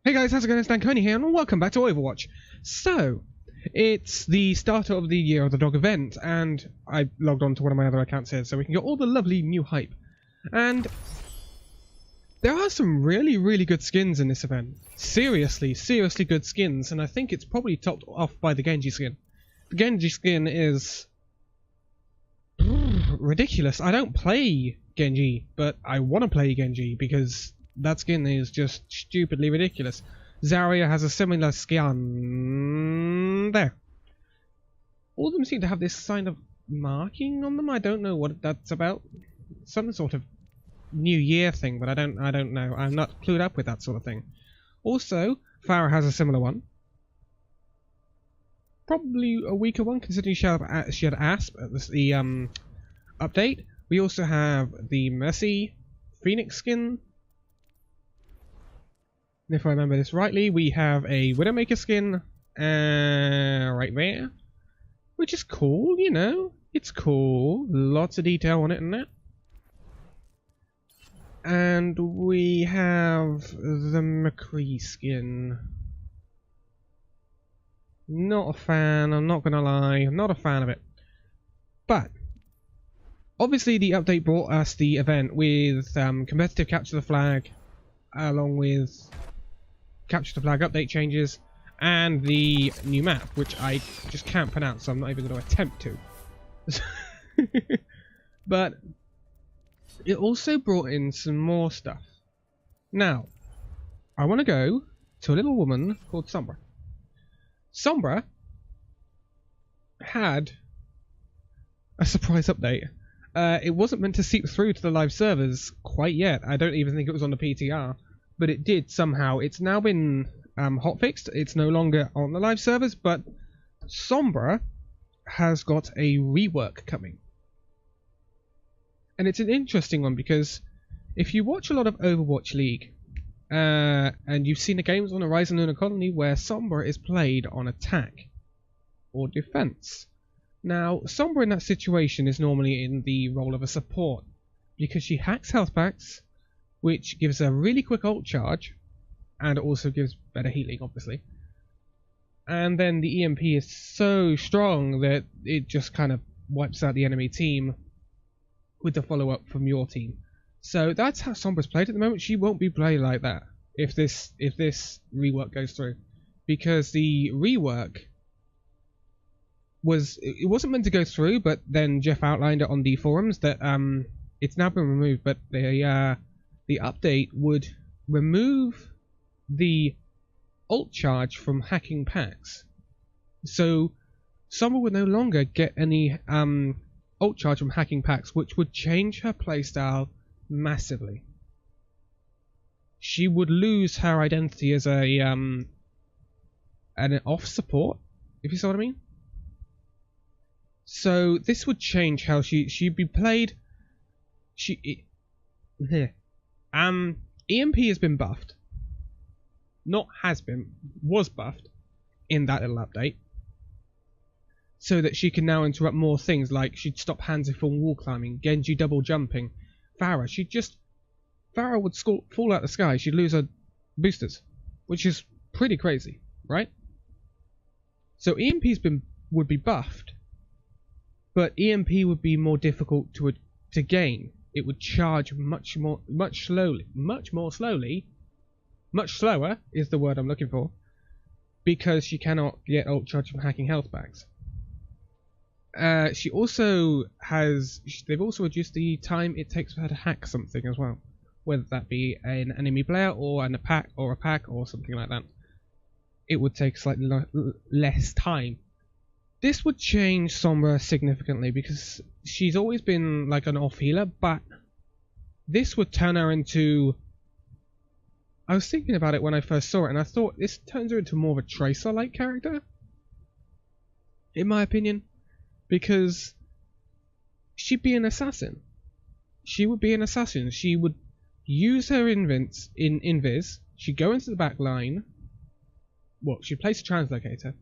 Hey guys, how's it going? It's Dan Coney here, and welcome back to Overwatch. So, it's the start of the Year of the Dog event, and I logged on to one of my other accounts here so we can get all the lovely new hype. And there are some really good skins in this event. Seriously good skins, and I think it's probably topped off by the Genji skin. The Genji skin is ridiculous. I don't play Genji, but I want to play Genji because that skin is just stupidly ridiculous. Zarya has a similar skin there. All of them seem to have this kind of marking on them. I don't know what that's about. Some sort of New Year thing, but I don't know. I'm not clued up with that sort of thing. Also, Pharah has a similar one. Probably a weaker one, considering she had Asp at the update. We also have the Mercy Phoenix skin. And if I remember this rightly, we have a Widowmaker skin right there, which is cool, you know. It's cool. Lots of detail on it and that. And we have the McCree skin. Not a fan, I'm not gonna lie. I'm not a fan of it. But obviously the update brought us the event with competitive capture the flag, along with capture the flag update changes, and the new map, which I just can't pronounce, so I'm not even going to attempt to. But it also brought in some more stuff. Now, I want to go to a little woman called Sombra. Sombra had a surprise update. It wasn't meant to seep through to the live servers quite yet. I don't even think it was on the PTR. But it did somehow. It's now been hotfixed. It's no longer on the live servers, but Sombra has got a rework coming. And it's an interesting one because if you watch a lot of Overwatch League, and you've seen the games on Horizon Lunar Colony where Sombra is played on attack or defense. Now, Sombra in that situation is normally in the role of a support because she hacks health packs, which gives a really quick ult charge, and also gives better healing, obviously. And then the EMP is so strong that it just kind of wipes out the enemy team with the follow-up from your team. So that's how Sombra's played at the moment. She won't be played like that if this rework goes through, because the rework wasn't meant to go through, but then Jeff outlined it on the forums that it's now been removed, but the update would remove the ult charge from hacking packs. So Sombra would no longer get any ult charge from hacking packs, which would change her playstyle massively. She would lose her identity as an off support, if you see what I mean. So this would change how she'd be played. EMP has been buffed. Was buffed in that little update. So that she can now interrupt more things, like she'd stop Hansi from wall climbing, Genji double jumping. Pharah would fall out the sky, she'd lose her boosters. Which is pretty crazy, right? So EMP would be buffed, but EMP would be more difficult to gain. It would charge much more slowly, much slower is the word I'm looking for, because she cannot get ult charge from hacking health packs. They've also reduced the time it takes for her to hack something as well, whether that be an enemy player or a pack or something like that. It would take slightly less time. This would change Sombra significantly because she's always been like an off healer, but this would turn her into... I was thinking about it when I first saw it, and I thought this turns her into more of a Tracer-like character, in my opinion, because she'd be an assassin. She would be an assassin. She would use her invis. She'd go into the back line. Well, she'd place a translocator.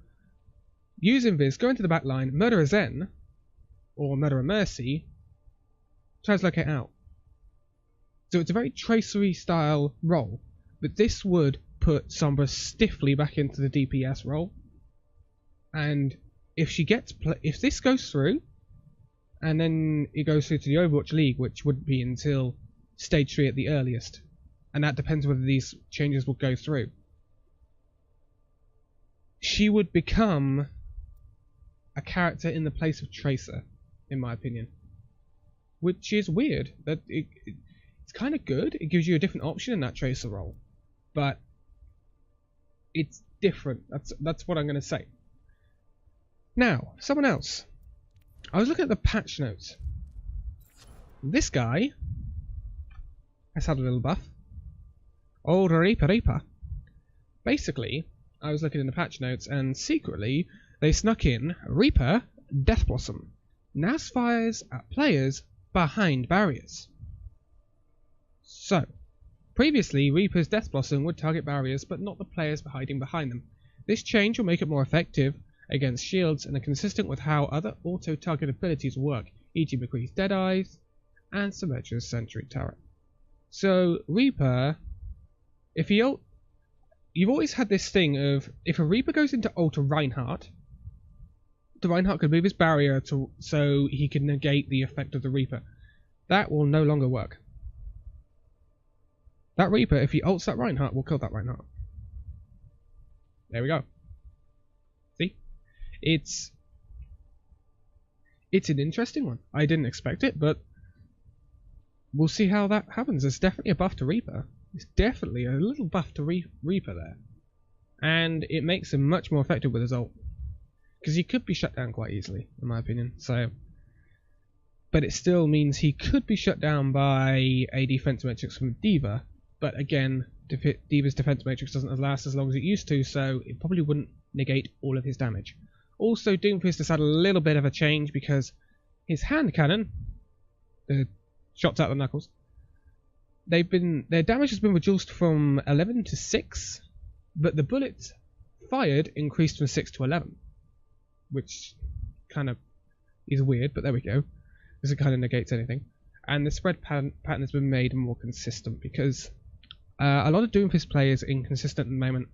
Use invis, go into the back line, murder a Zen, or murder a Mercy, translocate out. So it's a very tracery style role, but this would put Sombra stiffly back into the DPS role. And if if this goes through, and then it goes through to the Overwatch League, which wouldn't be until Stage 3 at the earliest, and that depends whether these changes will go through, she would become a character in the place of Tracer, in my opinion. Which is weird. That it's kind of good. It gives you a different option in that Tracer role. But it's different. That's what I'm going to say. Now, someone else. I was looking at the patch notes. This guy has had a little buff. Old Reaper. Basically, I was looking in the patch notes, and secretly they snuck in Reaper Death Blossom. Now fires at players behind barriers. So, previously Reaper's Death Blossom would target barriers, but not the players hiding behind them. This change will make it more effective against shields and are consistent with how other auto-target abilities work, e.g. McCree's Deadeyes and Symetra's Sentry Turret. So, Reaper, you've always had this thing of, if a Reaper goes into ult to Reinhardt, the Reinhardt could move his barrier so he can negate the effect of the Reaper. That will no longer work. That Reaper, if he ults that Reinhardt, will kill that Reinhardt. There we go. See? It's an interesting one. I didn't expect it, but we'll see how that happens. There's definitely a buff to Reaper. There's definitely a little buff to Reaper there. And it makes him much more effective with his ult. Because he could be shut down quite easily, in my opinion. But it still means he could be shut down by a defense matrix from D.Va. But again, D.Va's defense matrix doesn't last as long as it used to, so it probably wouldn't negate all of his damage. Also, Doomfist has had a little bit of a change because his hand cannon, the shots out the knuckles, their damage has been reduced from 11 to 6, but the bullets fired increased from 6 to 11. Which kind of is weird, but there we go. Because it kind of negates anything. And the spread pattern has been made more consistent because a lot of Doomfist players are inconsistent at the moment.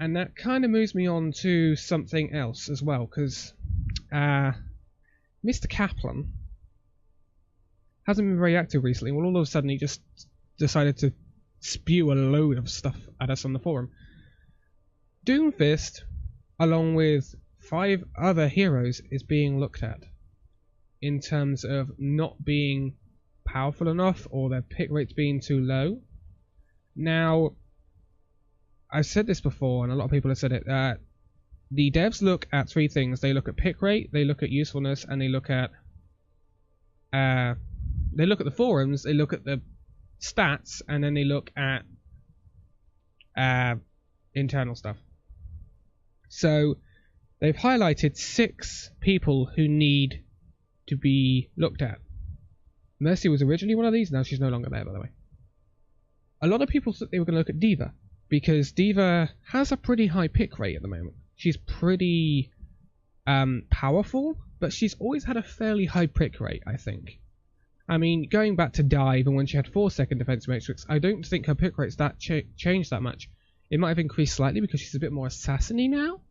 And that kind of moves me on to something else as well, because Mr. Kaplan hasn't been very active recently. Well, all of a sudden he just decided to spew a load of stuff at us on the forum. Doomfist, along with 5 other heroes, is being looked at in terms of not being powerful enough or their pick rates being too low. Now, I've said this before and a lot of people have said it, the devs look at 3 things. They look at pick rate, they look at usefulness, and they look at the forums, they look at the stats, and then they look at internal stuff. So they've highlighted 6 people who need to be looked at. Mercy was originally one of these. Now she's no longer there, by the way. A lot of people thought they were going to look at D.Va, because D.Va has a pretty high pick rate at the moment. She's pretty powerful, but she's always had a fairly high pick rate, I think. I mean, going back to Dive and when she had 4-second defense matrix, I don't think her pick rate's that changed that much. It might have increased slightly because she's a bit more assassin-y now.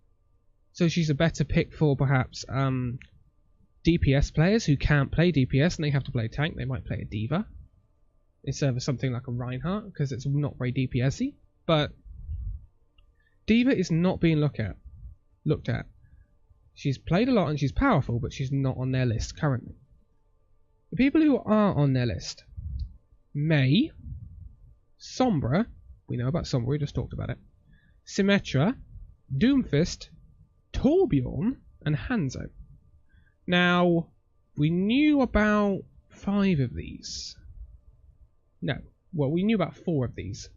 So she's a better pick for perhaps DPS players who can't play DPS and they have to play tank. They might play a D.Va instead of something like a Reinhardt because it's not very DPS-y. But D.Va is not being looked at. She's played a lot and she's powerful, but she's not on their list currently. The people who are on their list: Mei, Sombra, we know about Sombra, we just talked about it, Symetra, Doomfist, Torbjorn, and Hanzo. Now, we knew about 5 of these. No, well, we knew about 4 of these.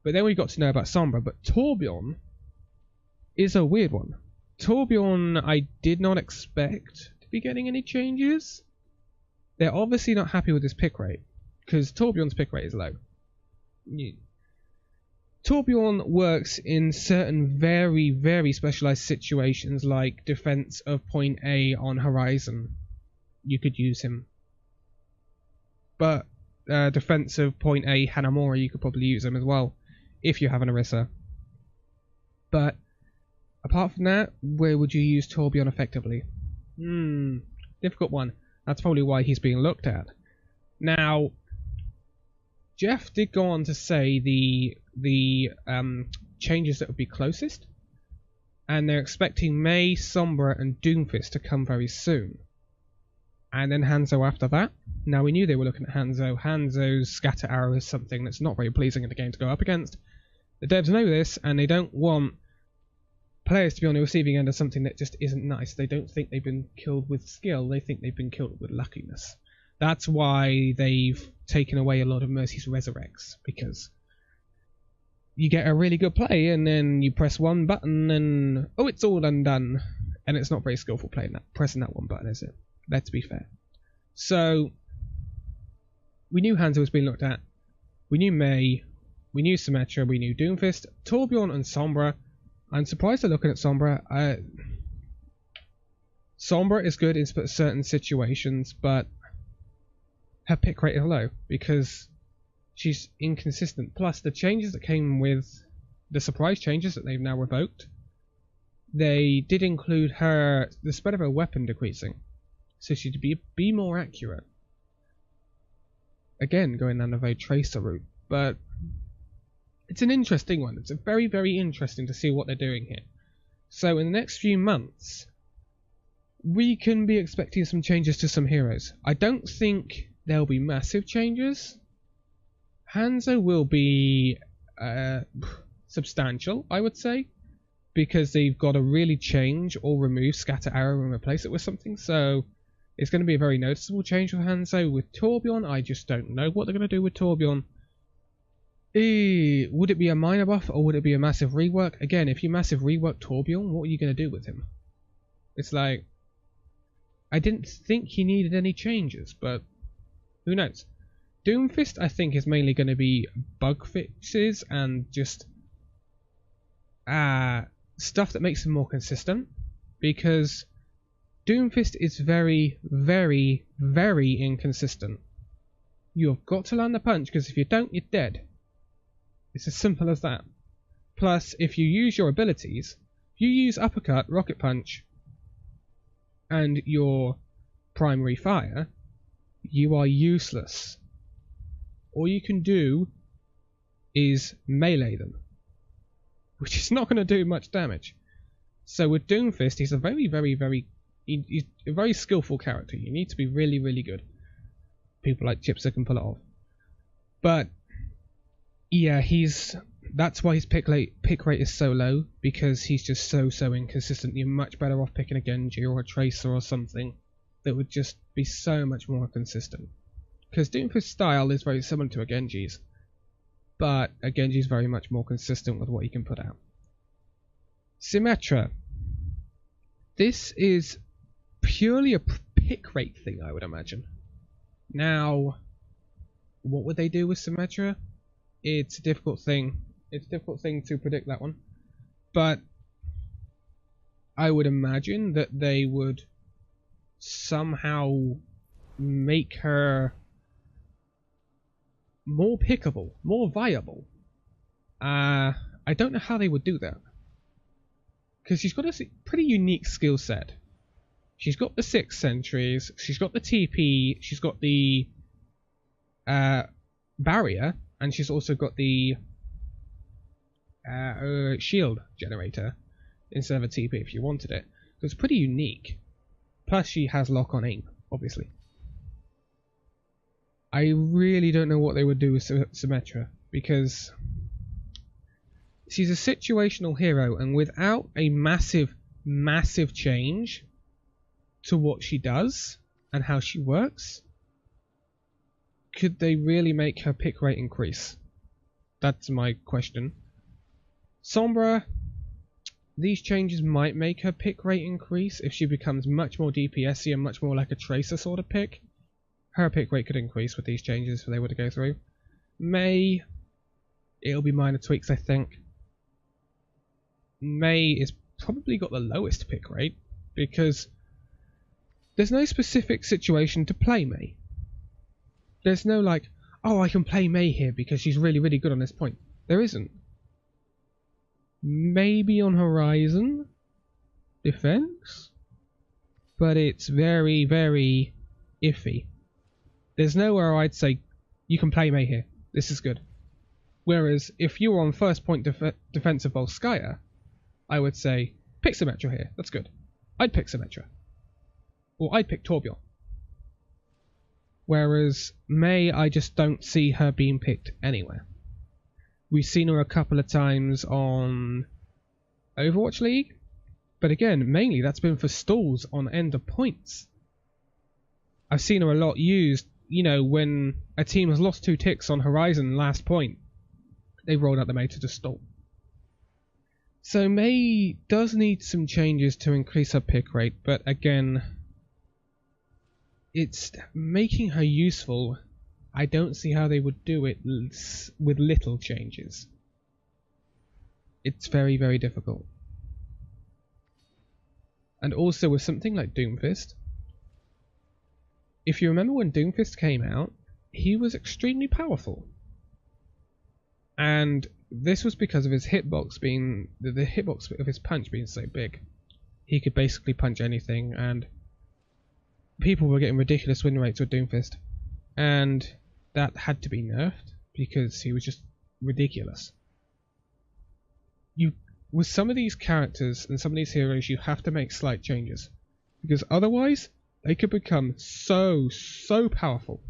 But then we got to know about Sombra. But Torbjorn is a weird one. Torbjorn, I did not expect to be getting any changes. They're obviously not happy with his pick rate, because Torbjorn's pick rate is low. Torbjorn works in certain very, very specialized situations, like defense of point A on Horizon. You could use him. But defense of point A Hanamura, you could probably use him as well, if you have an Orisa. But apart from that, where would you use Torbjorn effectively? Difficult one. That's probably why he's being looked at. Now, Jeff did go on to say the changes that would be closest, and they're expecting May, Sombra, and Doomfist to come very soon. And then Hanzo after that. Now, we knew they were looking at Hanzo. Hanzo's scatter arrow is something that's not very pleasing in the game to go up against. The devs know this, and they don't want players to be on the receiving end of something that just isn't nice. They don't think they've been killed with skill, they think they've been killed with luckiness. That's why they've taken away a lot of Mercy's resurrects, because you get a really good play and then you press one button and oh, it's all undone. And it's not very skillful pressing that one button, is it? Let's be fair. So we knew Hanzo was being looked at. We knew May. We knew Symetra. We knew Doomfist. Torbjorn and Sombra. I'm surprised they're looking at Sombra. Sombra is good in certain situations, but her pick rate is low because she's inconsistent. Plus, the changes that came with the surprise changes that they've now revoked, they did include the spread of her weapon decreasing, so she'd be more accurate. Again, going down a very tracer route, but it's an interesting one. It's a very, very interesting to see what they're doing here. So in the next few months, we can be expecting some changes to some heroes. I don't think there'll be massive changes. Hanzo will be substantial, I would say, because they've got to really change or remove Scatter Arrow and replace it with something. So it's going to be a very noticeable change with Hanzo. With Torbjorn, I just don't know what they're going to do with Torbjorn. Would it be a minor buff or would it be a massive rework? Again, if you massive rework Torbjorn, what are you going to do with him? It's like, I didn't think he needed any changes, but who knows? Doomfist, I think, is mainly going to be bug fixes and just stuff that makes him more consistent, because Doomfist is very, very, very inconsistent. You've got to land the punch, because if you don't, you're dead. It's as simple as that. Plus, if you use your abilities, if you use Uppercut, Rocket Punch, and your primary fire, you are useless. All you can do is melee them, which is not going to do much damage. So with Doomfist, he's a very, very, very, he's a very skillful character. You need to be really, really good. People like Chipser can pull it off. But yeah, that's why his pick rate is so low, because he's just so inconsistent. You're much better off picking a Genji or a Tracer or something that would just be so much more consistent. Because Doomfist's style is very similar to a Genji's, but a Genji's very much more consistent with what he can put out. Symetra. This is purely a pick rate thing, I would imagine. Now, what would they do with Symetra? It's a difficult thing. It's a difficult thing to predict, that one. But I would imagine that they would somehow make her more pickable, more viable. I don't know how they would do that, because she's got a pretty unique skill set. She's got the 6 sentries, she's got the TP, she's got the barrier, and she's also got the shield generator instead of a TP if you wanted it. So it's pretty unique. Plus she has lock on aim, obviously. I really don't know what they would do with Symetra, because she's a situational hero, and without a massive change to what she does and how she works, could they really make her pick rate increase? That's my question. Sombra, these changes might make her pick rate increase if she becomes much more DPS-y and much more like a Tracer sort of pick. Her pick rate could increase with these changes if they were to go through. May, it'll be minor tweaks, I think. May is probably got the lowest pick rate, because there's no specific situation to play May. There's no like, oh, I can play May here because she's really, really good on this point. There isn't. maybe on Horizon defense, but it's very, very iffy. There's nowhere I'd say you can play May here. This is good. Whereas if you were on first point defense of Volskaya, I would say pick Symetra here. That's good. I'd pick Symetra. Or I'd pick Torbjorn. Whereas May, I just don't see her being picked anywhere. We've seen her a couple of times on Overwatch League, but again, mainly that's been for stalls on end of points. I've seen her a lot used, you know, when a team has lost 2 ticks on Horizon last point, they've rolled out the May to just stall. So May does need some changes to increase her pick rate, but again, it's making her useful. I don't see how they would do it with little changes. It's very, very difficult. And also with something like Doomfist, if you remember when Doomfist came out, he was extremely powerful. And this was because of his hitbox being, the hitbox of his punch being so big. He could basically punch anything, and people were getting ridiculous win rates with Doomfist. And that had to be nerfed, because he was just ridiculous. With some of these characters and some of these heroes, you have to make slight changes. Because otherwise, they could become so powerful.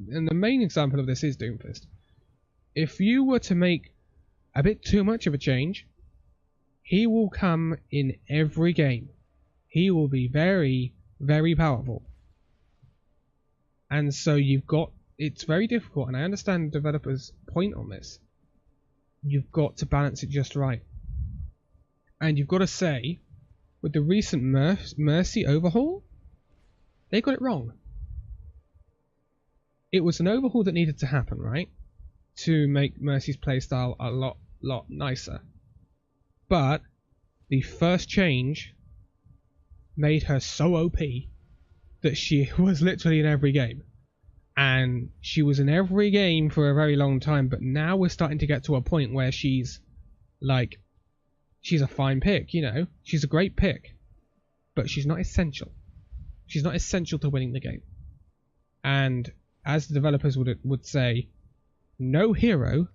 And the main example of this is Doomfist. If you were to make a bit too much of a change, he will come in every game. He will be very, very powerful. And so it's very difficult, and I understand the developers' point on this. You've got to balance it just right. And you've got to say, with the recent Mercy overhaul, they got it wrong. It was an overhaul that needed to happen, right? To make Mercy's playstyle a lot nicer. But the first change made her so OP that she was literally in every game. And she was in every game for a very long time, but now we're starting to get to a point where she's a fine pick, you know. She's a great pick, but she's not essential. She's not essential to winning the game. And as the developers would say, no hero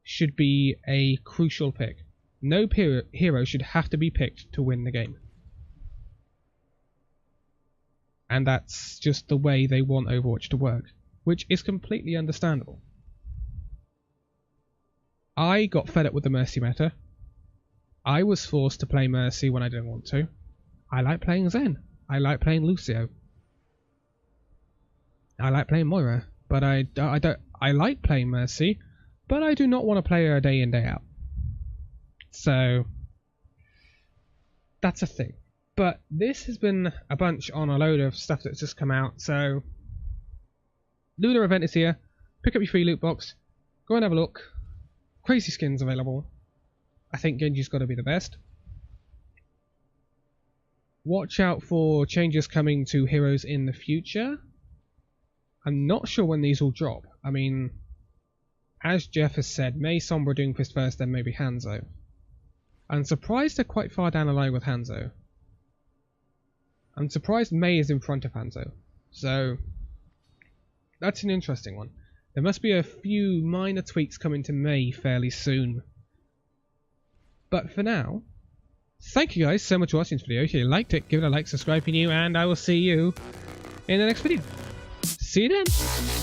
should be a crucial pick. No hero should have to be picked to win the game. And that's just the way they want Overwatch to work, which is completely understandable. I got fed up with the Mercy meta. I was forced to play Mercy when I didn't want to. I like playing Zen. I like playing Lucio. I like playing Moira, but I like playing Mercy, but I do not want to play her day in, day out. So that's a thing. But this has been a bunch on a load of stuff that's just come out. So Lunar event is here. Pick up your free loot box. Go and have a look. Crazy skins available. I think Genji's got to be the best. Watch out for changes coming to heroes in the future. I'm not sure when these will drop. I mean, as Jeff has said, May, Sombra, Doomfist first, then maybe Hanzo. I'm surprised they're quite far down the line with Hanzo. I'm surprised May is in front of Hanzo. So, that's an interesting one. There must be a few minor tweaks coming to May fairly soon. But for now, thank you guys so much for watching this video. If you liked it, give it a like, subscribe if you're new, and I will see you in the next video. See you then!